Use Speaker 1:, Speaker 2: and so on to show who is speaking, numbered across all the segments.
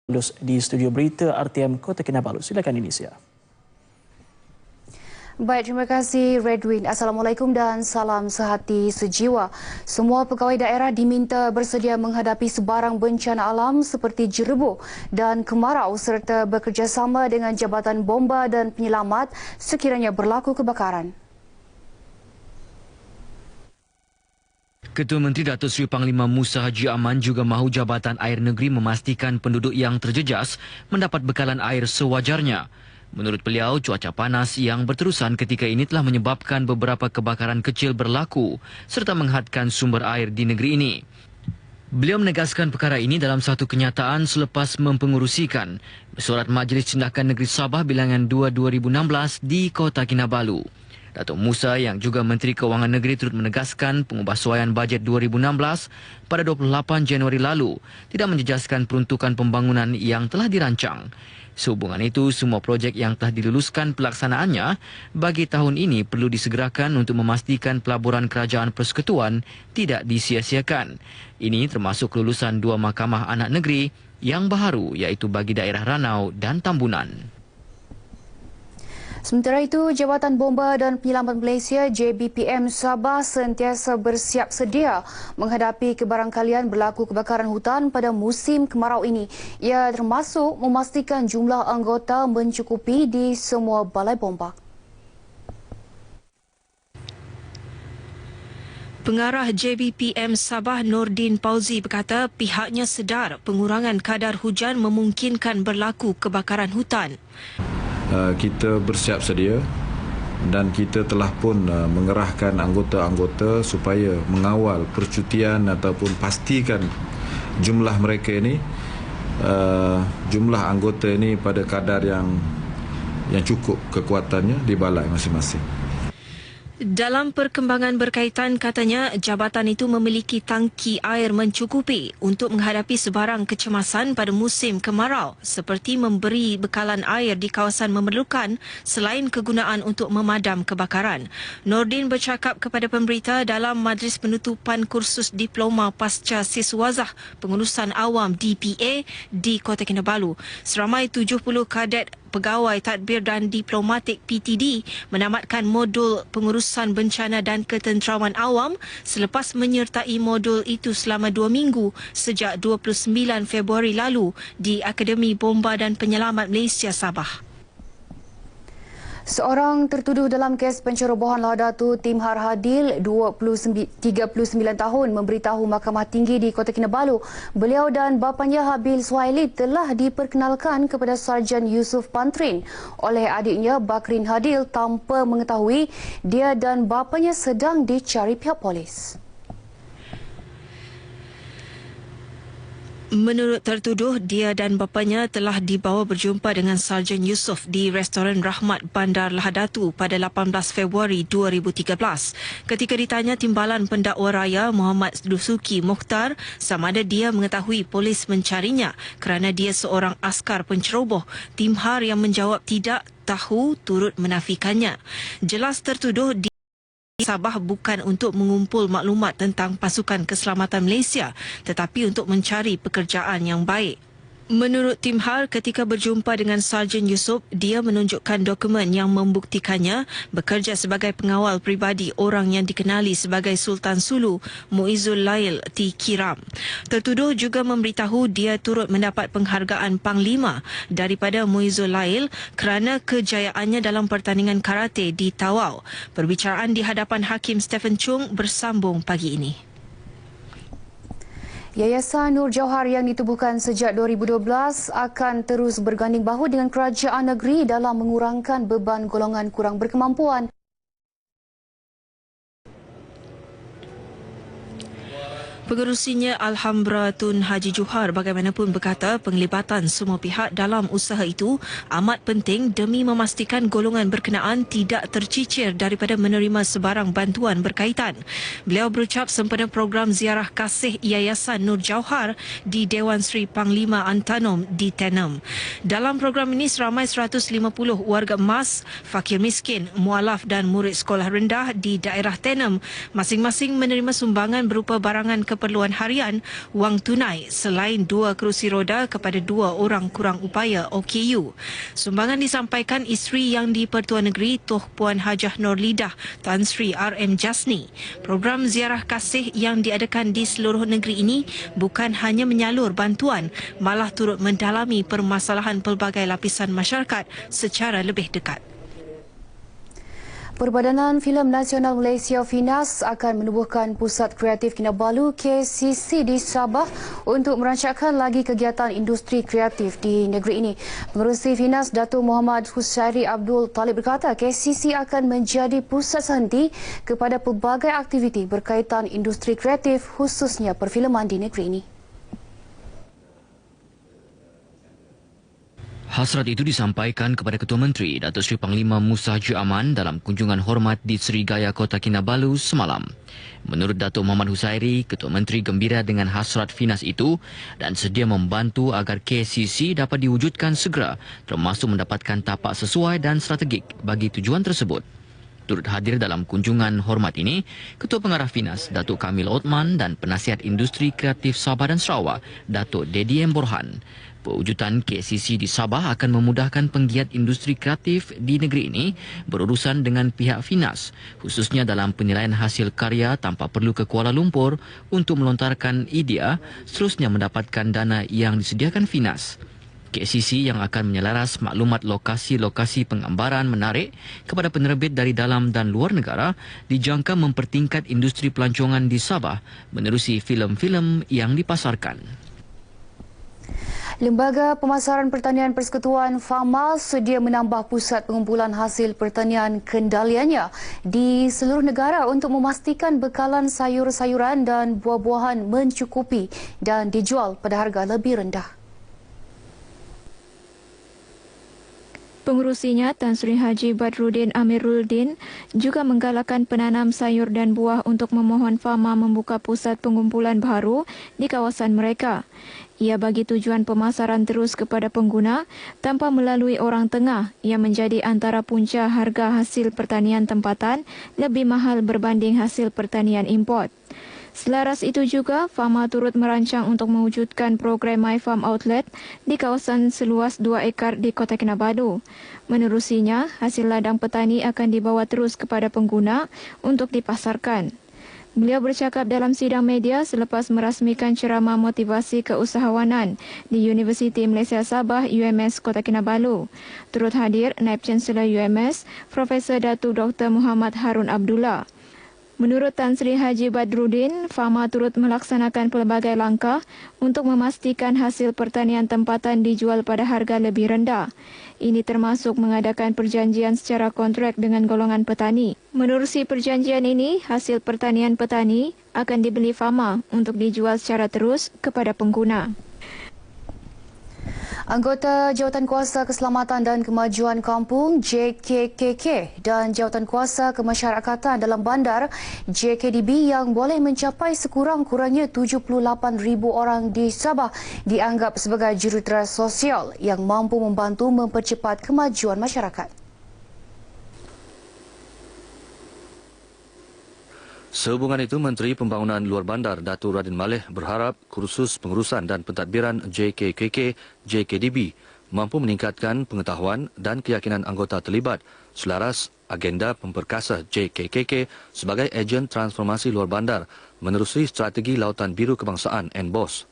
Speaker 1: di studio berita RTM Kota Kinabalu. Silakan Inisia.
Speaker 2: Baik, terima kasih Redwin. Assalamualaikum dan salam sehati sejiwa. Semua pegawai daerah diminta bersedia menghadapi sebarang bencana alam seperti jerebu dan kemarau serta bekerjasama dengan Jabatan Bomba dan Penyelamat sekiranya berlaku kebakaran.
Speaker 3: Ketua Menteri Datuk Seri Panglima Musa Haji Aman juga mahu Jabatan Air Negeri memastikan penduduk yang terjejas mendapat bekalan air sewajarnya. Menurut beliau, cuaca panas yang berterusan ketika ini telah menyebabkan beberapa kebakaran kecil berlaku serta menghadkan sumber air di negeri ini. Beliau menegaskan perkara ini dalam satu kenyataan selepas mempengerusikan Mesyuarat Majlis Tindakan Negeri Sabah bilangan 2/2016 di Kota Kinabalu. Datuk Musa yang juga Menteri Kewangan Negeri turut menegaskan pengubahsuaian bajet 2016 pada 28 Januari lalu tidak menjejaskan peruntukan pembangunan yang telah dirancang. Sehubungan itu, semua projek yang telah diluluskan pelaksanaannya bagi tahun ini perlu disegerakan untuk memastikan pelaburan Kerajaan Persekutuan tidak disia-siakan. Ini termasuk kelulusan 2 Mahkamah Anak Negeri yang baharu iaitu bagi daerah Ranau dan Tambunan.
Speaker 2: Sementara itu, Jabatan Bomba dan Penyelamat Malaysia JBPM Sabah sentiasa bersiap sedia menghadapi kebarangkalian berlaku kebakaran hutan pada musim kemarau ini. Ia termasuk memastikan jumlah anggota mencukupi di semua balai bomba.
Speaker 4: Pengarah JBPM Sabah Nordin Pauzi berkata pihaknya sedar pengurangan kadar hujan memungkinkan berlaku kebakaran hutan.
Speaker 5: Kita bersiap sedia dan kita telah pun mengerahkan anggota-anggota supaya mengawal percutian ataupun pastikan jumlah mereka ini, jumlah anggota ini pada kadar yang cukup kekuatannya di balai masing-masing.
Speaker 4: Dalam perkembangan berkaitan, katanya jabatan itu memiliki tangki air mencukupi untuk menghadapi sebarang kecemasan pada musim kemarau seperti memberi bekalan air di kawasan memerlukan selain kegunaan untuk memadam kebakaran. Nordin bercakap kepada pemberita dalam majlis penutupan kursus Diploma Pasca Siswazah Pengurusan Awam DPA di Kota Kinabalu. Seramai 70 kadet pegawai tadbir dan diplomatik PTD menamatkan modul pengurusan bencana dan ketenteraman awam selepas menyertai modul itu selama 2 minggu sejak 29 Februari lalu di Akademi Bomba dan Penyelamat Malaysia Sabah.
Speaker 2: Seorang tertuduh dalam kes pencerobohan Lahadatu Timhar Hadil, 39 tahun, memberitahu Mahkamah Tinggi di Kota Kinabalu beliau dan bapanya Habil Suhaili telah diperkenalkan kepada Sarjan Yusuf Pantrin oleh adiknya Bakrin Hadil tanpa mengetahui dia dan bapanya sedang dicari pihak polis.
Speaker 4: Menurut tertuduh, dia dan bapanya telah dibawa berjumpa dengan Sarjan Yusof di Restoran Rahmat Bandar Lahadatu pada 18 Februari 2013. Ketika ditanya timbalan pendakwa raya Muhammad Dusuki Mukhtar sama ada dia mengetahui polis mencarinya kerana dia seorang askar penceroboh, Timhar yang menjawab tidak tahu turut menafikannya. Jelas tertuduh Sabah bukan untuk mengumpul maklumat tentang pasukan keselamatan Malaysia tetapi untuk mencari pekerjaan yang baik. Menurut Timhar, ketika berjumpa dengan Sarjan Yusof, dia menunjukkan dokumen yang membuktikannya bekerja sebagai pengawal peribadi orang yang dikenali sebagai Sultan Sulu, Muizzul Lail T. Kiram. Tertuduh juga memberitahu dia turut mendapat penghargaan Panglima daripada Muizzul Lail kerana kejayaannya dalam pertandingan karate di Tawau. Perbicaraan di hadapan Hakim Stephen Chung bersambung pagi ini.
Speaker 2: Yayasan Nur Jauhar yang ditubuhkan sejak 2012 akan terus berganding bahu dengan kerajaan negeri dalam mengurangkan beban golongan kurang berkemampuan.
Speaker 4: Pengerusinya Alhambra Tun Haji Johar bagaimanapun berkata penglibatan semua pihak dalam usaha itu amat penting demi memastikan golongan berkenaan tidak tercicir daripada menerima sebarang bantuan berkaitan. Beliau berucap sempena program ziarah kasih Yayasan Nur Jauhar di Dewan Seri Panglima Antanom di Tenem. Dalam program ini seramai 150 warga emas, fakir miskin, mualaf dan murid sekolah rendah di daerah Tenem masing-masing menerima sumbangan berupa barangan keperluan keperluan harian wang tunai selain 2 kerusi roda kepada 2 orang kurang upaya OKU. Sumbangan disampaikan isteri Yang di-Pertuan Negeri Tuh Puan Hajah Nurlidah Tan Sri RM Jasni. Program ziarah kasih yang diadakan di seluruh negeri ini bukan hanya menyalur bantuan, malah turut mendalami permasalahan pelbagai lapisan masyarakat secara lebih dekat.
Speaker 2: Perbadanan Filem Nasional Malaysia FINAS akan menubuhkan Pusat Kreatif Kinabalu KCC di Sabah untuk merancangkan lagi kegiatan industri kreatif di negeri ini. Pengerusi FINAS Datuk Muhammad Husairi Abdul Talib berkata KCC akan menjadi pusat sehenti kepada pelbagai aktiviti berkaitan industri kreatif khususnya perfilman di negeri ini.
Speaker 3: Hasrat itu disampaikan kepada Ketua Menteri Datuk Seri Panglima Musa Haji Aman dalam kunjungan hormat di Serigaya Kota Kinabalu semalam. Menurut Datuk Muhammad Husairi, Ketua Menteri gembira dengan hasrat FINAS itu dan sedia membantu agar KCC dapat diwujudkan segera, termasuk mendapatkan tapak sesuai dan strategik bagi tujuan tersebut. Turut hadir dalam kunjungan hormat ini, Ketua Pengarah FINAS Datuk Kamil Othman dan Penasihat Industri Kreatif Sabah dan Sarawak Datuk Dedi M. Borhan. Pewujudan KCC di Sabah akan memudahkan penggiat industri kreatif di negeri ini berurusan dengan pihak FINAS, khususnya dalam penilaian hasil karya tanpa perlu ke Kuala Lumpur untuk melontarkan idea, seterusnya mendapatkan dana yang disediakan FINAS. KCC yang akan menyelaras maklumat lokasi-lokasi penggambaran menarik kepada penerbit dari dalam dan luar negara dijangka mempertingkat industri pelancongan di Sabah menerusi filem-filem yang dipasarkan.
Speaker 2: Lembaga Pemasaran Pertanian Persekutuan FAMA sedia menambah pusat pengumpulan hasil pertanian kendaliannya di seluruh negara untuk memastikan bekalan sayur-sayuran dan buah-buahan mencukupi dan dijual pada harga lebih rendah.
Speaker 6: Pengerusinya Tan Sri Haji Badruddin Amiruddin juga menggalakkan penanam sayur dan buah untuk memohon FAMA membuka pusat pengumpulan baru di kawasan mereka. Ia bagi tujuan pemasaran terus kepada pengguna tanpa melalui orang tengah yang menjadi antara punca harga hasil pertanian tempatan lebih mahal berbanding hasil pertanian import. Selaras itu juga, FAMA turut merancang untuk mewujudkan program My Farm Outlet di kawasan seluas 2 ekar di Kota Kinabalu. Menerusinya, hasil ladang petani akan dibawa terus kepada pengguna untuk dipasarkan. Beliau bercakap dalam sidang media selepas merasmikan ceramah motivasi keusahawanan di Universiti Malaysia Sabah UMS Kota Kinabalu. Turut hadir Naib Chancellor UMS, Profesor Datuk Dr. Muhammad Harun Abdullah. Menurut Tan Sri Haji Badruddin, FAMA turut melaksanakan pelbagai langkah untuk memastikan hasil pertanian tempatan dijual pada harga lebih rendah. Ini termasuk mengadakan perjanjian secara kontrak dengan golongan petani. Menerusi perjanjian ini, hasil pertanian petani akan dibeli FAMA untuk dijual secara terus kepada pengguna.
Speaker 2: Anggota Jawatankuasa Keselamatan dan Kemajuan Kampung JKKK dan Jawatankuasa Kemasyarakatan dalam Bandar JKDB yang boleh mencapai sekurang-kurangnya 78,000 orang di Sabah dianggap sebagai jurutera sosial yang mampu membantu mempercepat kemajuan masyarakat.
Speaker 7: Sehubungan itu, Menteri Pembangunan Luar Bandar Datuk Radin Maleh berharap kursus pengurusan dan pentadbiran JKKK JKDB mampu meningkatkan pengetahuan dan keyakinan anggota terlibat selaras agenda memperkasa JKKK sebagai ejen transformasi luar bandar menerusi strategi Lautan Biru Kebangsaan NBOS.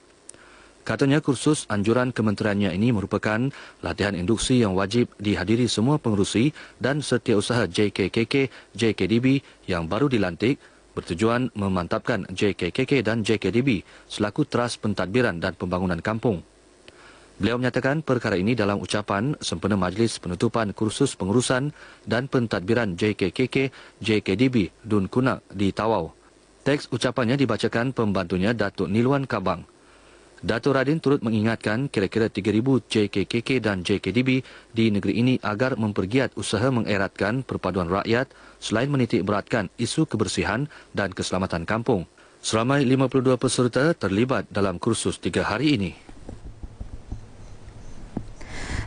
Speaker 7: Katanya kursus anjuran kementeriannya ini merupakan latihan induksi yang wajib dihadiri semua pengerusi dan setiausaha JKKK JKDB yang baru dilantik bertujuan memantapkan JKKK dan JKDB selaku teras pentadbiran dan pembangunan kampung. Beliau menyatakan perkara ini dalam ucapan sempena majlis penutupan kursus pengurusan dan pentadbiran JKKK JKDB Dun Kunak di Tawau. Teks ucapannya dibacakan pembantunya Datuk Nilwan Kabang. Datuk Radin turut mengingatkan kira-kira 3,000 JKKK dan JKDB di negeri ini agar mempergiat usaha mengeratkan perpaduan rakyat selain menitik beratkan isu kebersihan dan keselamatan kampung. Seramai 52 peserta terlibat dalam kursus 3 hari ini.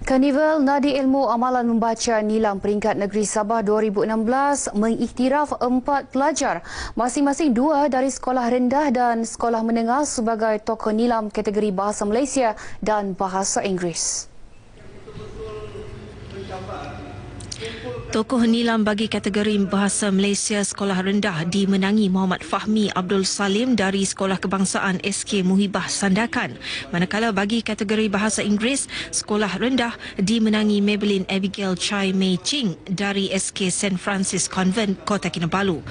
Speaker 2: Karnival Nadi Ilmu Amalan Membaca Nilam Peringkat Negeri Sabah 2016 mengiktiraf 4 pelajar, masing-masing 2 dari sekolah rendah dan sekolah menengah sebagai tokoh nilam kategori Bahasa Malaysia dan Bahasa Inggeris.
Speaker 4: Tokoh nilam bagi kategori Bahasa Malaysia Sekolah Rendah dimenangi Muhammad Fahmi Abdul Salim dari Sekolah Kebangsaan SK Muhibah Sandakan. Manakala bagi kategori Bahasa Inggeris, Sekolah Rendah dimenangi Maybelline Abigail Chai Mei Ching dari SK St. Francis Convent, Kota Kinabalu.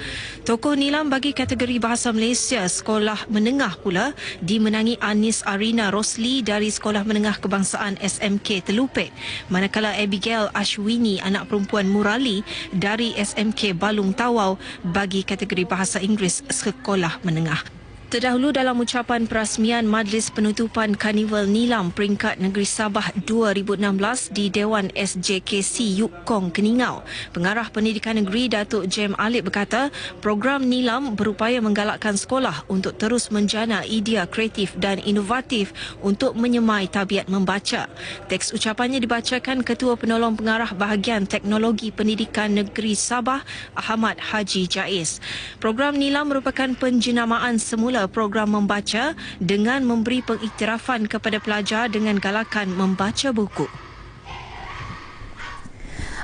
Speaker 4: Tokoh nilam bagi kategori Bahasa Malaysia Sekolah Menengah pula dimenangi Anis Arina Rosli dari Sekolah Menengah Kebangsaan SMK Telupek. Manakala Abigail Ashwini, anak perempuan Murali dari SMK Balung Tawau bagi kategori Bahasa Inggeris Sekolah Menengah. Terdahulu dalam ucapan perasmian Majlis Penutupan Karnival Nilam Peringkat Negeri Sabah 2016 di Dewan SJKC Yuk Kong, Keningau, Pengarah Pendidikan Negeri Datuk Jem Alip berkata, program Nilam berupaya menggalakkan sekolah untuk terus menjana idea kreatif dan inovatif untuk menyemai tabiat membaca. Teks ucapannya dibacakan Ketua Penolong Pengarah Bahagian Teknologi Pendidikan Negeri Sabah, Ahmad Haji Jaiz. Program Nilam merupakan penjenamaan semula program membaca dengan memberi pengiktirafan kepada pelajar dengan galakan membaca buku.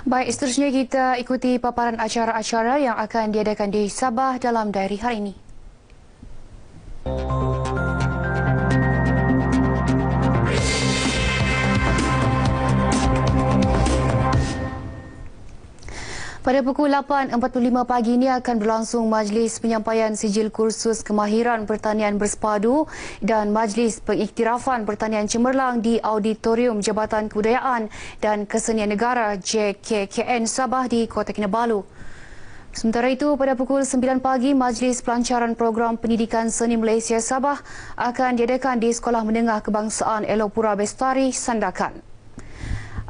Speaker 2: Baik, seterusnya kita ikuti paparan acara-acara yang akan diadakan di Sabah dalam diary hari ini. Pada pukul 8.45 pagi ini akan berlangsung majlis penyampaian sijil kursus kemahiran pertanian bersepadu dan majlis pengiktirafan pertanian cemerlang di Auditorium Jabatan Kebudayaan dan Kesenian Negara JKKN Sabah di Kota Kinabalu. Sementara itu, pada pukul 9 pagi, Majlis Pelancaran Program Pendidikan Seni Malaysia Sabah akan diadakan di Sekolah Menengah Kebangsaan Elopura Bestari, Sandakan.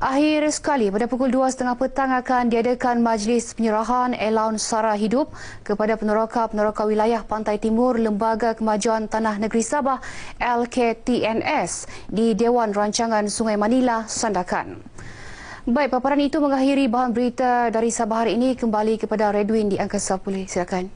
Speaker 2: Akhir sekali, pada pukul 2.30 petang akan diadakan majlis penyerahan Allowance Sara Hidup kepada peneroka-peneroka wilayah Pantai Timur Lembaga Kemajuan Tanah Negeri Sabah LKTNS di Dewan Rancangan Sungai Manila, Sandakan. Baik, paparan itu mengakhiri bahan berita dari Sabah hari ini. Kembali kepada Redwin di Angkasa Pulih. Silakan.